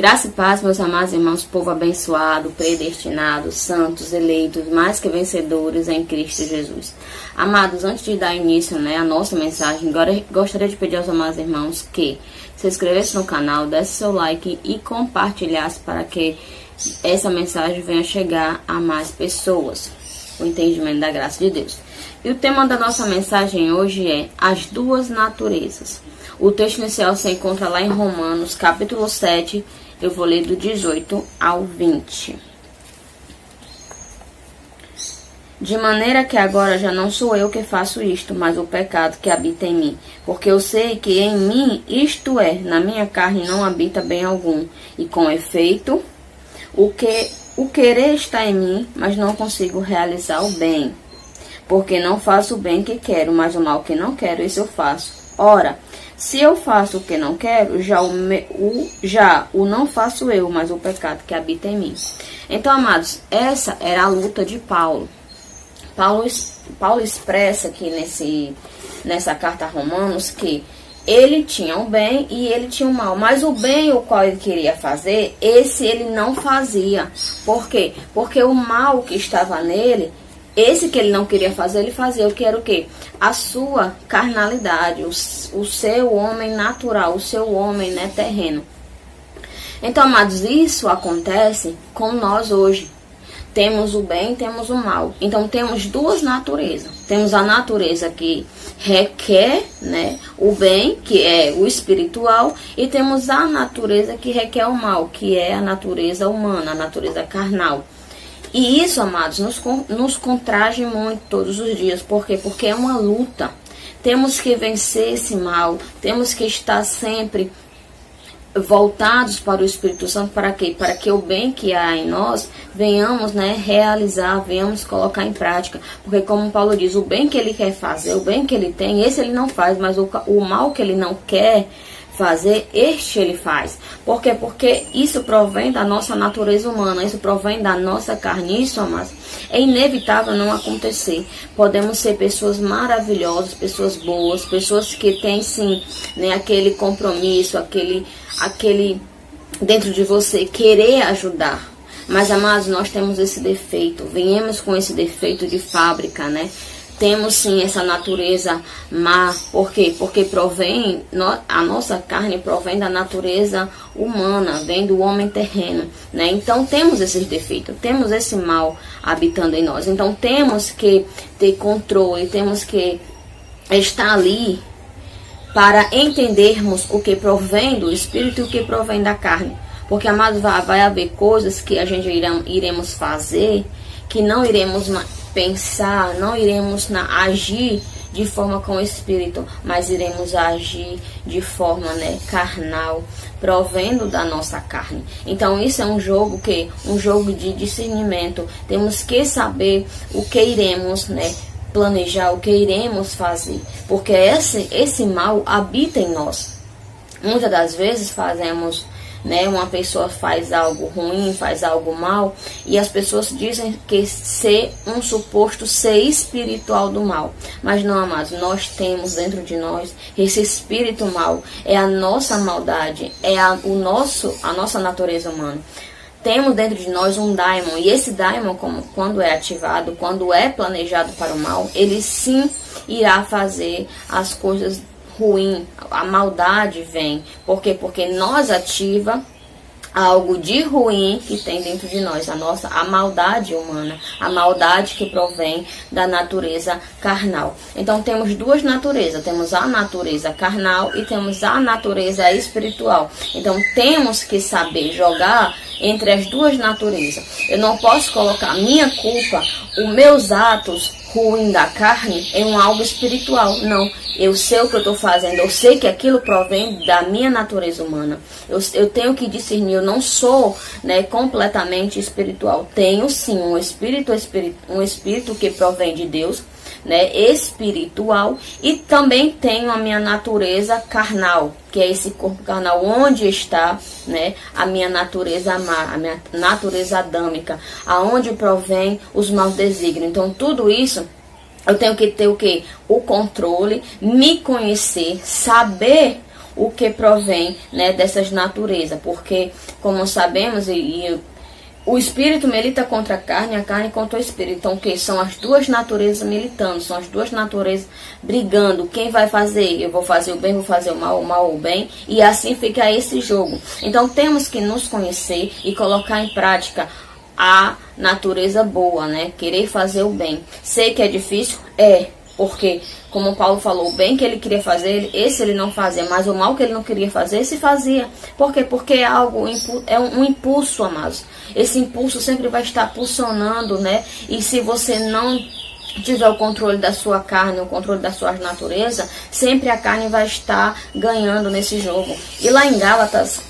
Graça e paz, meus amados irmãos, povo abençoado, predestinado, santos, eleitos, mais que vencedores em Cristo Jesus. Amados, antes de dar início à nossa mensagem, agora gostaria de pedir aos amados irmãos que se inscrevessem no canal, desse seu like e compartilhasse para que essa mensagem venha chegar a mais pessoas, o entendimento da graça de Deus. E o tema da nossa mensagem hoje é as duas naturezas. O texto inicial se encontra lá em Romanos, capítulo 7, eu vou ler do 18 ao 20. De maneira que agora já não sou eu que faço isto, mas o pecado que habita em mim. Porque eu sei que em mim, isto é, na minha carne não habita bem algum. E com efeito, o querer está em mim, mas não consigo realizar o bem. Porque não faço o bem que quero, mas o mal que não quero, isso eu faço. Ora, se eu faço o que não quero, já o não faço eu, mas o pecado que habita em mim. Então, amados, essa era a luta de Paulo. Paulo expressa aqui nessa carta a Romanos que ele tinha o bem e ele tinha o mal. Mas o bem o qual ele queria fazer, esse ele não fazia. Por quê? Porque o mal que estava nele, esse que ele não queria fazer, ele fazia. O que era o quê? A sua carnalidade, o seu homem natural, o seu homem terreno. Então, amados, isso acontece com nós hoje. Temos o bem, temos o mal. Então, temos duas naturezas. Temos a natureza que requer o bem, que é o espiritual, e temos a natureza que requer o mal, que é a natureza humana, a natureza carnal. E isso, amados, nos contrage muito todos os dias. Por quê? Porque é uma luta. Temos que vencer esse mal. Temos que estar sempre voltados para o Espírito Santo. Para quê? Para que o bem que há em nós venhamos realizar, venhamos colocar em prática. Porque como Paulo diz, o bem que ele quer fazer, o bem que ele tem, esse ele não faz. Mas o mal que ele não quer fazer, este ele faz. Por quê? Porque isso provém da nossa natureza humana, isso provém da nossa carne. Isso, amados, é inevitável não acontecer. Podemos ser pessoas maravilhosas, pessoas boas, pessoas que têm sim aquele compromisso, aquele dentro de você querer ajudar. Mas, amados, nós temos esse defeito, viemos com esse defeito de fábrica, Temos sim essa natureza má. Por quê? Porque a nossa carne provém da natureza humana, vem do homem terreno, Então temos esses defeitos, temos esse mal habitando em nós. Então temos que ter controle, temos que estar ali para entendermos o que provém do Espírito e o que provém da carne. Porque, amados, vai haver coisas que a gente iremos fazer que não iremos pensar, não iremos agir de forma com o Espírito, mas iremos agir de forma carnal, provendo da nossa carne. Então isso é um jogo de discernimento. Temos que saber o que iremos planejar, o que iremos fazer, porque esse mal habita em nós. Muitas das vezes fazemos uma pessoa faz algo ruim, faz algo mal, e as pessoas dizem que ser um suposto ser espiritual do mal. Mas não, amados, nós temos dentro de nós esse espírito mal, é a nossa maldade, é a nossa natureza humana. Temos dentro de nós um daimon, e esse daimon, quando é ativado, quando é planejado para o mal, ele sim irá fazer as coisas ruim, a maldade vem. Por quê? Porque nós ativa algo de ruim que tem dentro de nós, a maldade humana, a maldade que provém da natureza carnal. Então temos duas naturezas, temos a natureza carnal e temos a natureza espiritual. Então temos que saber jogar entre as duas naturezas. Eu não posso colocar a minha culpa, os meus atos ruins da carne em algo espiritual. Não, eu sei o que eu estou fazendo, eu sei que aquilo provém da minha natureza humana. Eu tenho que discernir, eu não sou completamente espiritual. Tenho sim um espírito que provém de Deus, espiritual, e também tenho a minha natureza carnal, que é esse corpo carnal, onde está a minha natureza má, a minha natureza adâmica, aonde provém os maus desígnios. Então tudo isso eu tenho que ter o quê? O controle, me conhecer, saber o que provém, né, dessas naturezas, porque, como sabemos, o espírito milita contra a carne contra o espírito. Então, que são as duas naturezas militando, são as duas naturezas brigando. Quem vai fazer? Eu vou fazer o bem, vou fazer o mal o bem. E assim fica esse jogo. Então, temos que nos conhecer e colocar em prática a natureza boa, né? Querer fazer o bem. Sei que é difícil? É. Porque, como Paulo falou, o bem que ele queria fazer, esse ele não fazia, mas o mal que ele não queria fazer, se fazia. Por quê? Porque é algo, é um impulso, amados. Esse impulso sempre vai estar pulsionando, né? E se você não tiver o controle da sua carne, o controle da sua natureza, sempre a carne vai estar ganhando nesse jogo. E lá em Gálatas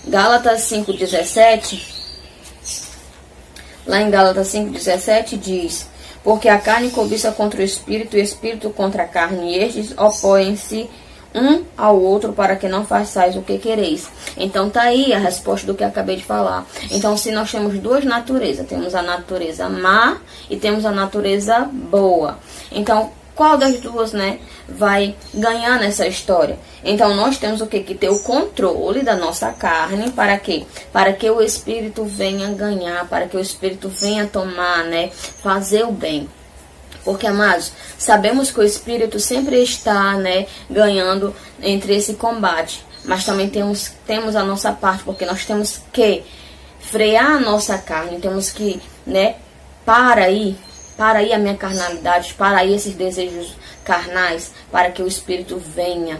5,17, diz: porque a carne cobiça contra o espírito e o espírito contra a carne, e estes opõem-se um ao outro para que não façais o que quereis. Então tá aí a resposta do que eu acabei de falar. Então, se nós temos duas naturezas, temos a natureza má e temos a natureza boa. Então, qual das duas, né, vai ganhar nessa história? Então, nós temos o que? Que ter o controle da nossa carne. Para quê? Para que o espírito venha ganhar, para que o espírito venha tomar, né, fazer o bem. Porque, amados, sabemos que o espírito sempre está, né, ganhando entre esse combate. Mas também temos a nossa parte, porque nós temos que frear a nossa carne. Temos que, né, para aí a minha carnalidade, para aí esses desejos carnais, para que o espírito venha,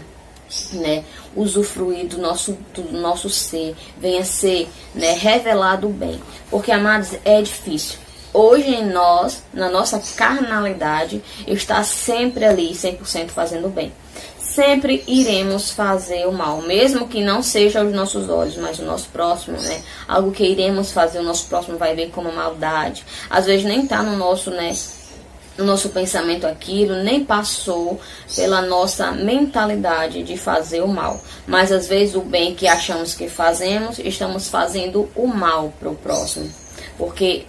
né, usufruir do nosso ser, venha ser, né, revelado o bem. Porque, amados, é difícil. Hoje em nós, na nossa carnalidade, está sempre ali 100% fazendo o bem. Sempre iremos fazer o mal, mesmo que não seja aos nossos olhos, mas o nosso próximo, né? Algo que iremos fazer, o nosso próximo vai ver como maldade. Às vezes nem está no nosso, né, no nosso pensamento aquilo, nem passou pela nossa mentalidade de fazer o mal. Mas às vezes o bem que achamos que fazemos, estamos fazendo o mal para o próximo. Porque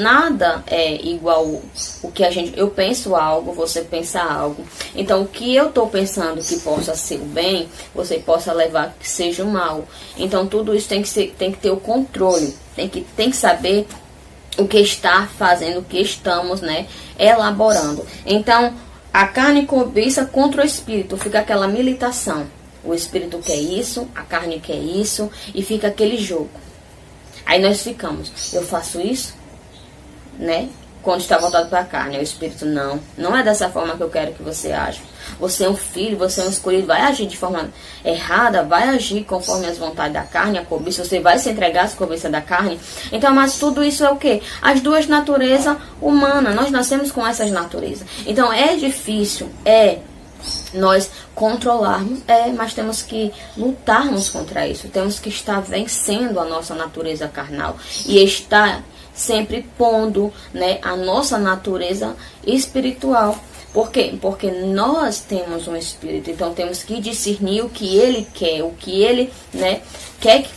nada é igual o que eu penso algo, você pensa algo. Então, o que eu estou pensando que possa ser o bem, você possa levar que seja o mal. Então, tudo isso tem que ter o controle, tem que saber o que está fazendo, o que estamos, né, elaborando. Então, a carne cobiça contra o espírito, fica aquela militação. O espírito quer isso, a carne quer isso, e fica aquele jogo. Aí nós ficamos, eu faço isso, né? Quando está voltado para a carne, o espírito não é dessa forma que eu quero que você aja. Você é um filho, você é um escolhido, vai agir de forma errada, vai agir conforme as vontades da carne, a cobiça, você vai se entregar às cobiças da carne. Então, mas tudo isso é o quê? As duas naturezas humanas, nós nascemos com essas naturezas. Então, é difícil, nós controlarmos, mas temos que lutarmos contra isso. Temos que estar vencendo a nossa natureza carnal e estar sempre pondo, né, a nossa natureza espiritual. Por quê? Porque nós temos um espírito, então temos que discernir o que ele quer, o que ele, né, quer que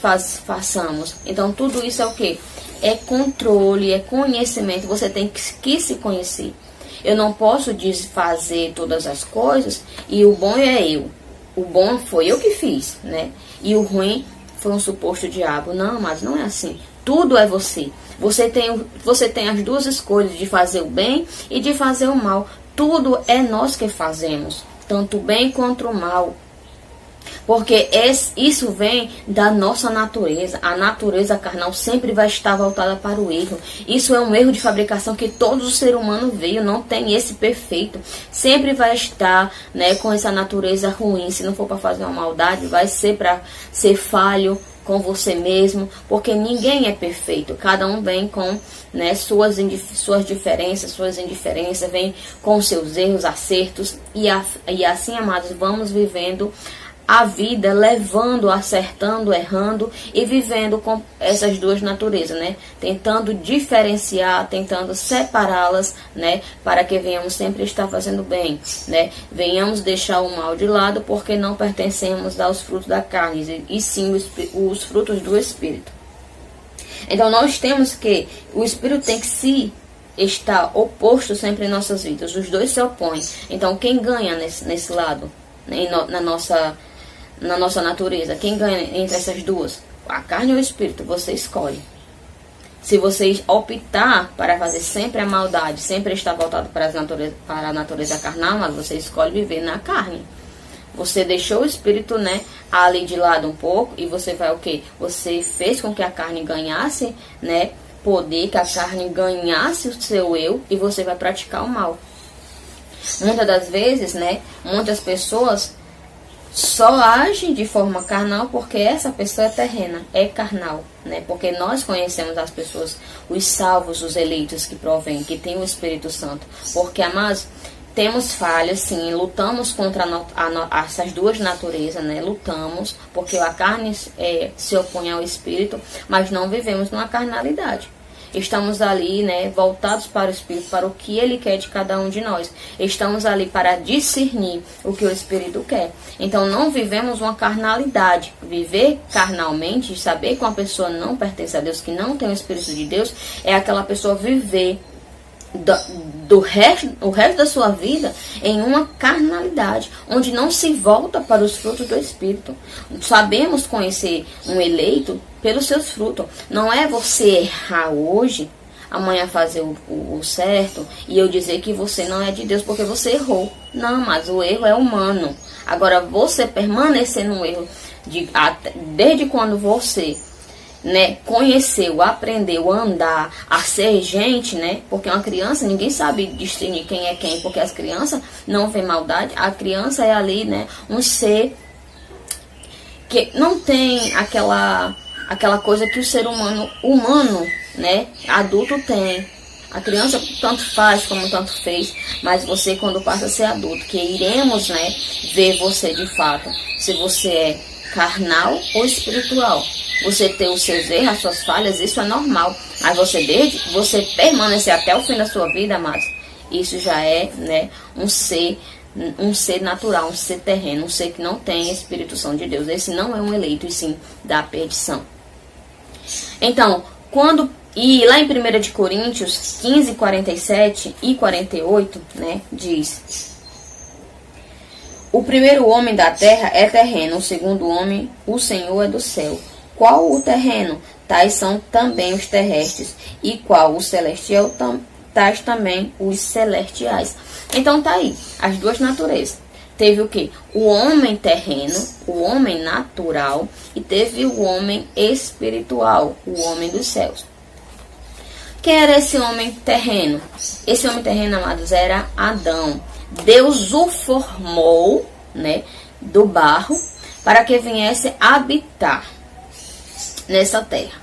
façamos. Então tudo isso é o quê? É controle, é conhecimento. Você tem que se conhecer. Eu não posso desfazer todas as coisas e o bom é eu. O bom foi eu que fiz, né? E o ruim foi um suposto diabo. Não, mas não é assim. Tudo é você. Você tem as duas escolhas de fazer o bem e de fazer o mal. Tudo é nós que fazemos, tanto o bem quanto o mal. Porque isso vem da nossa natureza. A natureza carnal sempre vai estar voltada para o erro. Isso é um erro de fabricação que todo o ser humano veio. Não tem esse perfeito. Sempre vai estar, né, com essa natureza ruim. Se não for para fazer uma maldade, vai ser para ser falho com você mesmo. Porque ninguém é perfeito. Cada um vem com, né, suas diferenças, suas indiferenças. Vem com seus erros, acertos. E assim, amados, vamos vivendo a vida, levando, acertando, errando e vivendo com essas duas naturezas, né? Tentando diferenciar, tentando separá-las, né? Para que venhamos sempre estar fazendo bem, né? Venhamos deixar o mal de lado, porque não pertencemos aos frutos da carne, e sim os frutos do Espírito. Então nós temos que, o Espírito tem que se estar oposto sempre em nossas vidas. Os dois se opõem. Então quem ganha nesse lado, né? na nossa natureza? Quem ganha entre essas duas? A carne ou o espírito? Você escolhe. Se você optar para fazer sempre a maldade, sempre estar voltado para a natureza carnal, mas você escolhe viver na carne. Você deixou o espírito, né, ali de lado um pouco, e você vai o quê? Você fez com que a carne ganhasse, né, poder, que a carne ganhasse o seu eu, e você vai praticar o mal. Muitas das vezes, né, muitas pessoas só agem de forma carnal porque essa pessoa é terrena, é carnal, né? Porque nós conhecemos as pessoas, os salvos, os eleitos que provêm, que têm o Espírito Santo. Porque, amados, temos falhas, sim, lutamos contra essas duas naturezas, né? Lutamos, porque a carne se opõe ao Espírito, mas não vivemos numa carnalidade. Estamos ali, né, voltados para o Espírito, para o que Ele quer de cada um de nós. Estamos ali para discernir o que o Espírito quer. Então, não vivemos uma carnalidade. Viver carnalmente, saber que uma pessoa não pertence a Deus, que não tem o Espírito de Deus, é aquela pessoa viver o resto da sua vida em uma carnalidade, onde não se volta para os frutos do Espírito. Sabemos conhecer um eleito pelos seus frutos. Não é você errar hoje, amanhã fazer o certo, e eu dizer que você não é de Deus porque você errou. Não, mas o erro é humano. Agora, você permanecer no erro desde quando você, né, conheceu, aprendeu a andar, a ser gente, né? Porque uma criança, ninguém sabe distinguir quem é quem, porque as crianças não vêem maldade. A criança é ali, né, um ser que não tem aquela coisa que o ser humano, né, adulto tem. A criança tanto faz como tanto fez, mas você, quando passa a ser adulto, que iremos, né, ver você de fato, se você é carnal ou espiritual. Você ter os seus erros, as suas falhas, isso é normal. Mas você permanecer até o fim da sua vida, amados, isso já é, né, um ser natural, um ser terreno, um ser que não tem Espírito Santo de Deus. Esse não é um eleito, e sim da perdição. Então, e lá em 1 de Coríntios 15, 47 e 48, né, diz: o primeiro homem da terra é terreno, o segundo homem, o Senhor, é do céu. Qual o terreno? Tais são também os terrestres. E qual o celestial? Tais também os celestiais. Então tá aí, as duas naturezas. Teve o quê? O homem terreno, o homem natural, e teve o homem espiritual, o homem dos céus. Quem era esse homem terreno? Esse homem terreno, amados, era Adão. Deus o formou, né, do barro, para que viesse habitar nessa terra.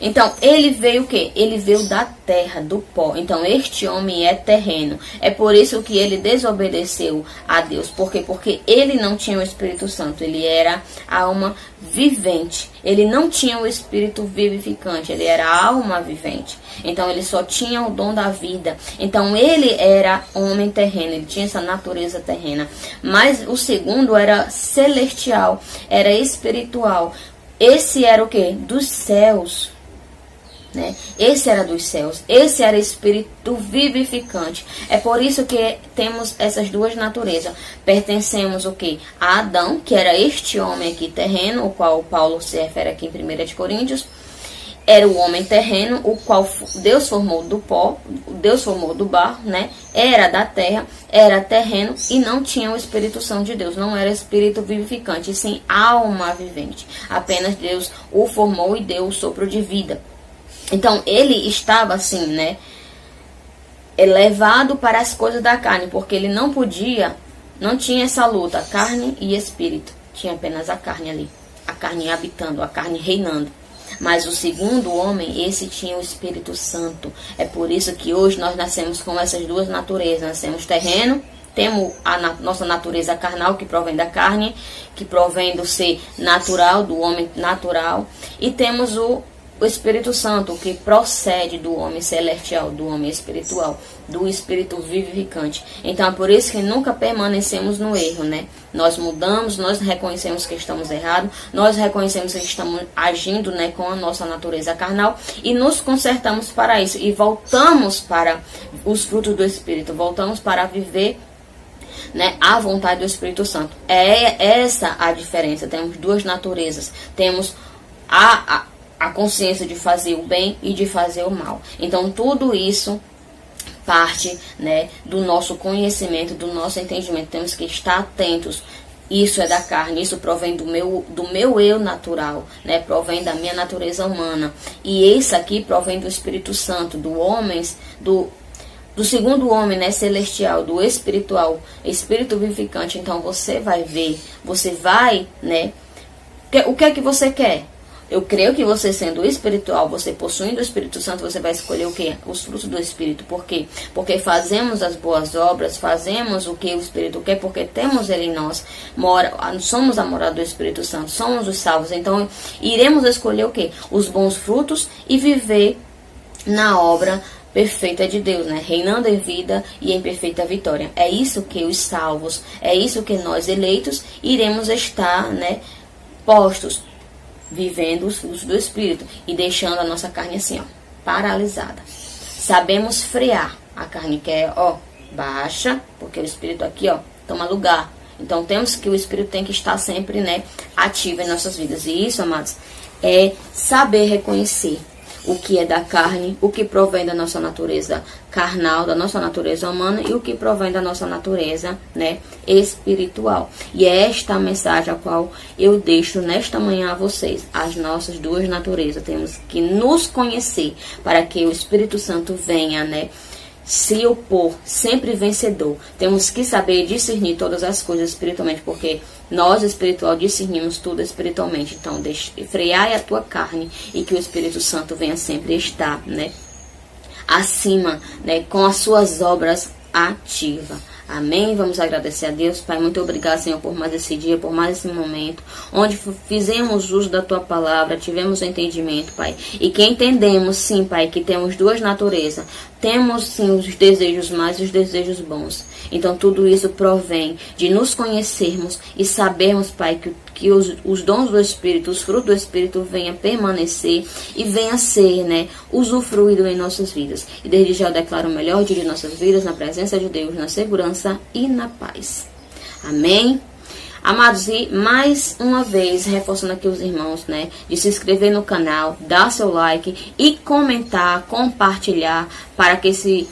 Então, ele veio o quê? Ele veio da terra, do pó. Então, este homem é terreno. É por isso que ele desobedeceu a Deus. Por quê? Porque ele não tinha o Espírito Santo. Ele era alma vivente. Ele não tinha o Espírito vivificante. Ele era alma vivente. Então, ele só tinha o dom da vida. Então, ele era homem terreno. Ele tinha essa natureza terrena. Mas o segundo era celestial. Era espiritual. Esse era o quê? Dos céus. Né? Esse era dos céus, esse era espírito vivificante. É por isso que temos essas duas naturezas. Pertencemos o que? A Adão, que era este homem aqui terreno, o qual Paulo se refere aqui em 1 de Coríntios. Era o homem terreno, o qual Deus formou do pó, Deus formou do barro, né? Era da terra, era terreno e não tinha o Espírito Santo de Deus. Não era espírito vivificante, e sim alma vivente. Apenas Deus o formou e deu o sopro de vida. Então, ele estava assim, né, elevado para as coisas da carne, porque ele não tinha essa luta, carne e espírito. Tinha apenas a carne ali, a carne habitando, a carne reinando. Mas o segundo homem, esse tinha o Espírito Santo. É por isso que hoje nós nascemos com essas duas naturezas. Nascemos terreno, temos a nossa natureza carnal, que provém da carne, que provém do ser natural, do homem natural. E temos o Espírito Santo, que procede do homem celestial, do homem espiritual, do espírito vivificante. Então é por isso que nunca permanecemos no erro, né? Nós mudamos, nós reconhecemos que estamos errados, nós reconhecemos que estamos agindo, né, com a nossa natureza carnal e nos consertamos para isso e voltamos para os frutos do Espírito, voltamos para viver né, a vontade do Espírito Santo. É essa a diferença. Temos duas naturezas. Temos a consciência de fazer o bem e de fazer o mal. Então, tudo isso parte, né, do nosso conhecimento, do nosso entendimento. Temos que estar atentos. Isso é da carne, isso provém do meu eu natural, né? Provém da minha natureza humana. E esse aqui provém do Espírito Santo, do segundo homem, né, celestial, do espiritual, espírito vivificante. Então você vai ver, você vai, né? O que é que você quer? Eu creio que você, sendo espiritual, você possuindo o Espírito Santo, você vai escolher o quê? Os frutos do Espírito. Por quê? Porque fazemos as boas obras, fazemos o que o Espírito quer, porque temos ele em nós. Somos a morada do Espírito Santo, somos os salvos. Então, iremos escolher o quê? Os bons frutos e viver na obra perfeita de Deus, né? Reinando em vida e em perfeita vitória. É isso que os salvos, é isso que nós eleitos iremos estar, né, postos, vivendo os frutos do Espírito e deixando a nossa carne assim, ó, paralisada. Sabemos frear a carne, que é, ó, baixa, porque o Espírito aqui, ó, toma lugar. Então temos que o Espírito tem que estar sempre, né, ativo em nossas vidas. E isso, amados, é saber reconhecer o que é da carne, o que provém da nossa natureza carnal, da nossa natureza humana, e o que provém da nossa natureza, né, espiritual. E é esta a mensagem a qual eu deixo nesta manhã a vocês. As nossas duas naturezas, temos que nos conhecer para que o Espírito Santo venha, né, se opor, sempre vencedor. Temos que saber discernir todas as coisas espiritualmente, porque nós, espiritual, discernimos tudo espiritualmente. Então, freai a tua carne e que o Espírito Santo venha sempre estar, né, acima, né, com as suas obras ativas. Amém? Vamos agradecer a Deus. Pai, muito obrigado, Senhor, por mais esse dia, por mais esse momento, onde fizemos uso da Tua palavra, tivemos entendimento, Pai. E que entendemos, sim, Pai, que temos duas naturezas. Temos, sim, os desejos mais e os desejos bons. Então, tudo isso provém de nos conhecermos e sabermos, Pai, que os dons do Espírito, os frutos do Espírito venham permanecer e venha ser, né, usufruído em nossas vidas. E desde já eu declaro o melhor dia de nossas vidas, na presença de Deus, na segurança e na paz. Amém? Amados, e mais uma vez, reforçando aqui os irmãos, né, de se inscrever no canal, dar seu like e comentar, compartilhar, para que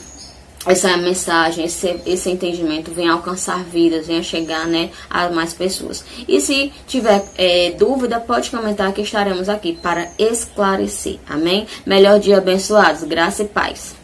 essa mensagem, esse entendimento venha alcançar vidas, venha chegar, né, a mais pessoas. E se tiver dúvida, pode comentar que estaremos aqui para esclarecer. Amém? Melhor dia, abençoados. Graça e paz.